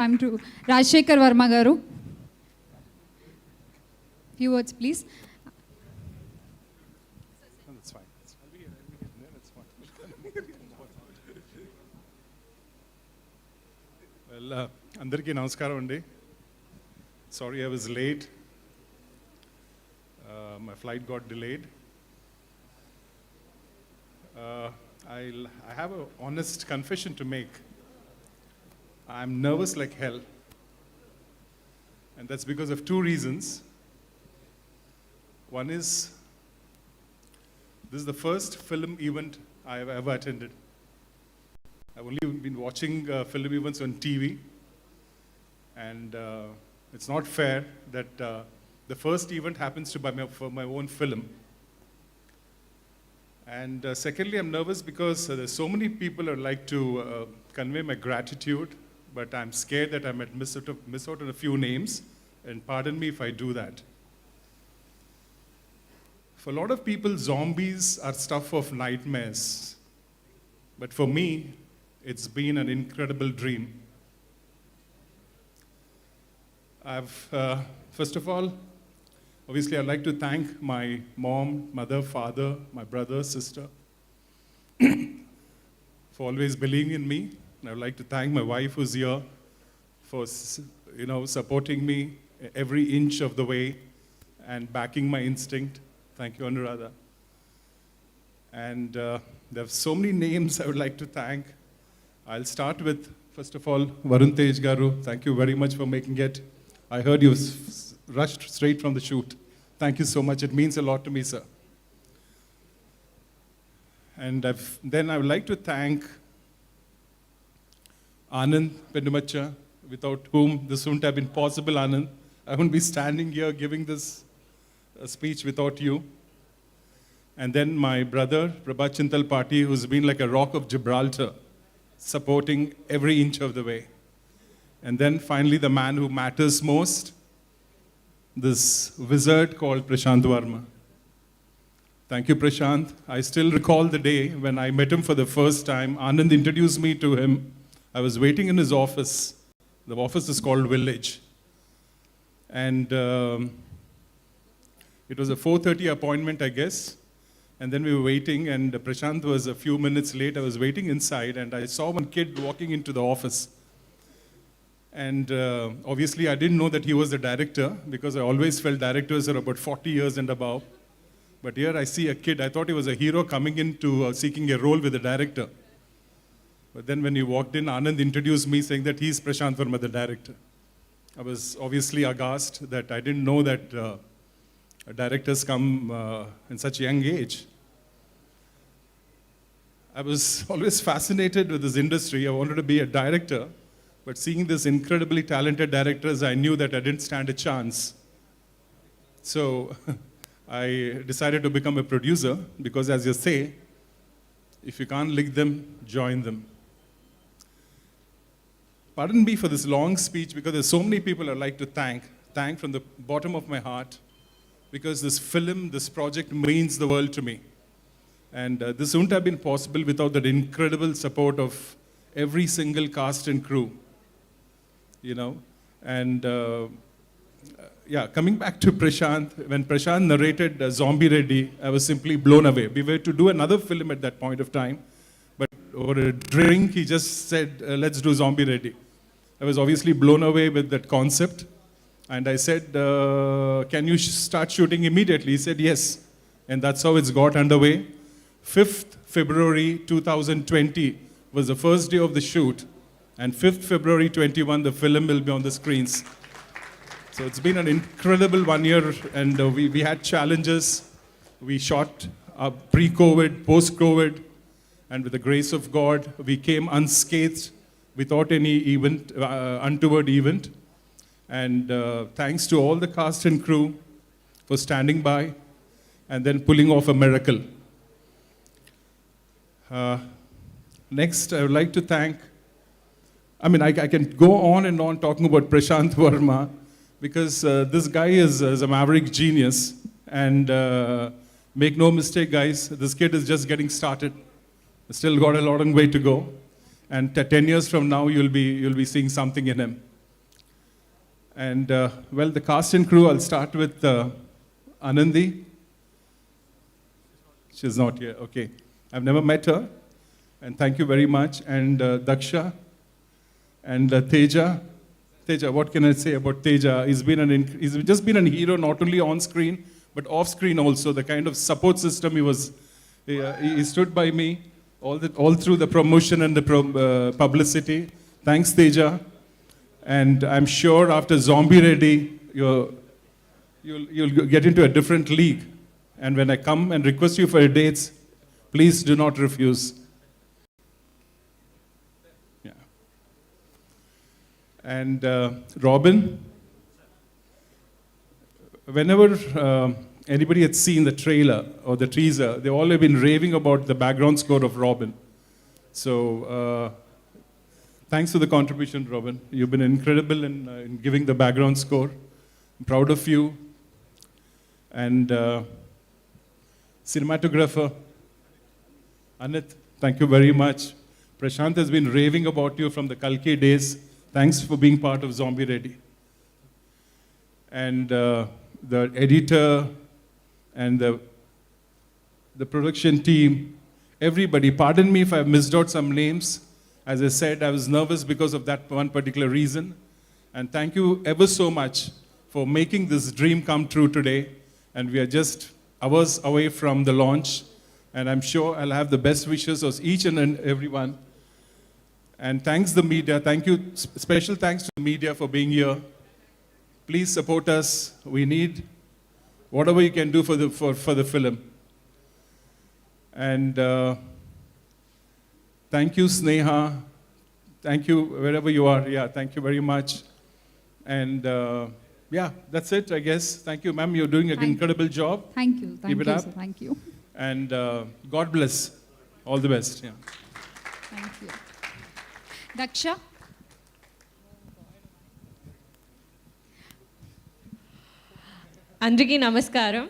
I'm to Rajshekhar Verma garu. Few words, please. That's fine. Well, అందరికీ నమస్కారం అండి. Sorry I was late. My flight got delayed. I have an honest confession to make. I'm nervous like hell. And that's because of two reasons. One is, this is the first film event I have ever attended. I've only been watching film events on TV, and it's not fair that the first event happens to be for my own film. And secondly, I'm nervous because there's so many people who like to convey my gratitude, but I'm scared that I might miss out on a few names, and pardon me if I do that. For a lot of people, zombies are stuff of nightmares. But for me, it's been an incredible dream. First of all, obviously, I'd like to thank my mom, mother, father, my brother, sister, for always believing in me. And I would like to thank my wife who's here for, supporting me every inch of the way and backing my instinct. Thank you, Anuradha. And there are so many names I would like to thank. I'll start with, first of all, Varun Tej Garu. Thank you very much for making it. I heard you rushed straight from the shoot. Thank you so much. It means a lot to me, sir. And then I would like to thank Anand Pendumacha, without whom this wouldn't have been possible, Anand. I wouldn't be standing here giving this speech without you. And then my brother, Prabha Chintal Pati, who's been like a rock of Gibraltar, supporting every inch of the way. And then finally, the man who matters most, this wizard called Prashant Verma. Thank you, Prashant. I still recall the day when I met him for the first time. Anand introduced me to him. I was waiting in his office. The office is called Village. And it was a 4:30 appointment, I guess. And then we were waiting, and Prashant was a few minutes late. I was waiting inside, and I saw one kid walking into the office. And obviously, I didn't know that he was the director, because I always felt directors are about 40 years and above. But here I see a kid. I thought he was a hero coming into seeking a role with the director. But then when he walked in, Anand introduced me, saying that he's Prashant Verma, the director. I was obviously aghast that I didn't know that directors come in such a young age. I was always fascinated with this industry. I wanted to be a director. But seeing these incredibly talented directors, I knew that I didn't stand a chance. So I decided to become a producer, because as you say, if you can't lick them, join them. Pardon me for this long speech, because there's so many people I'd like to thank from the bottom of my heart, because this film, this project means the world to me. And this wouldn't have been possible without that incredible support of every single cast and crew. And coming back to Prashant, when Prashant narrated Zombie Reddy, I was simply blown away. We were to do another film at that point of time, but over a drink, he just said, let's do Zombie Reddy. I was obviously blown away with that concept. And I said, can you start shooting immediately? He said, yes. And that's how it's got underway. 5th February 2020 was the first day of the shoot. And 5th February 21, the film will be on the screens. So it's been an incredible 1 year, and we had challenges. We shot pre-COVID, post-COVID, and with the grace of God, we came unscathed without any untoward event. And thanks to all the cast and crew for standing by and then pulling off a miracle. Next, I would like to thank, I can go on and on talking about Prashant Verma, because this guy is a maverick genius. And make no mistake, guys, this kid is just getting started. Still got a long way to go. And 10 years from now, you'll be seeing something in him. And well, the cast and crew, I'll start with Anandi. She's not here, okay. I've never met her, and thank you very much. And Daksha, and Teja. Teja, what can I say about Teja? He's just been a hero, not only on screen, but off screen also. The kind of support system he stood by me all through the promotion and the publicity. Thanks, Teja. And I'm sure after Zombie Ready, you'll get into a different league. And when I come and request you for dates, please do not refuse. Yeah. And Robin, whenever anybody had seen the trailer or the teaser, they all have been raving about the background score of Robin. So thanks for the contribution, Robin. You've been incredible in giving the background score. I'm proud of you. And cinematographer, Anit, thank you very much. Prashant has been raving about you from the Kalki days. Thanks for being part of Zombie Ready. And the editor and the production team, everybody, pardon me if I've missed out some names. As I said, I was nervous because of that one particular reason. And thank you ever so much for making this dream come true today. And we are just hours away from the launch. And I'm sure I'll have the best wishes of each and everyone. And thanks the media. Thank you. Special thanks to the media for being here. Please support us. We need whatever you can do for the film. And thank you, Sneha. Thank you, wherever you are. Yeah, thank you very much. And yeah, that's it, I guess. Thank you, ma'am. You're doing an incredible job. Thank you. Thank Keep it you, up. sir. Thank you. And God bless. All the best. Yeah. Thank you. Daksha? అందరికీ నమస్కారం